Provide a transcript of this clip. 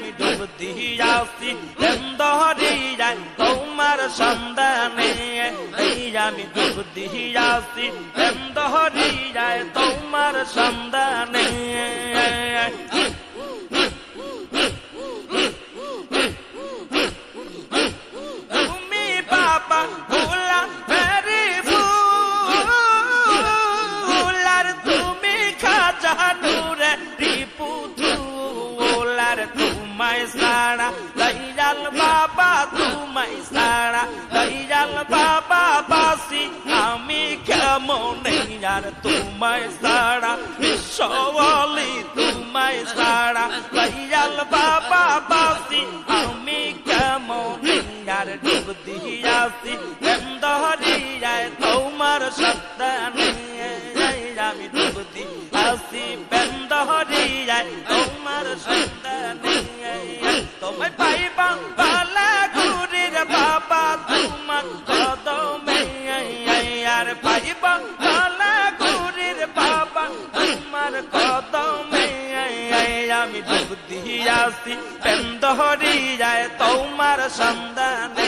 আমি ডুব দিয়াছি প্রেমদরিয়ায় তোমার সন্ধানে আমি ডুব দিয়াছি প্রেমদরিয়ায় তোমার সন্ধানে তুমি বাবা ভোলা ভেরি ফুল আর তুমি খাজা নূরে রিপুতুলার তোমায় সারা দয়াল বাবা তোমায় সারা দয়াল বাবা বাসি আমি কেমন আর তোমায় সারা বিশ্বওয়ালি তোমায় সারা দয়াল বাবা বাসি আমি কেমন আর ডুব দিয়াছি প্রেমদরিয়ায় তোমার সন্ধানে আমি ডুব দিয়াছি প্রেমদরিয়ায় তোমার সন্ধানে তোমায় পাইবা বালা গুরির বাবা তোমার কদমে আর পাইবা বালা গুরির বাবা তোমার কদমে আমি ডুব দিয়াছি প্রেমদরিয়ায় তোমার সন্ধানে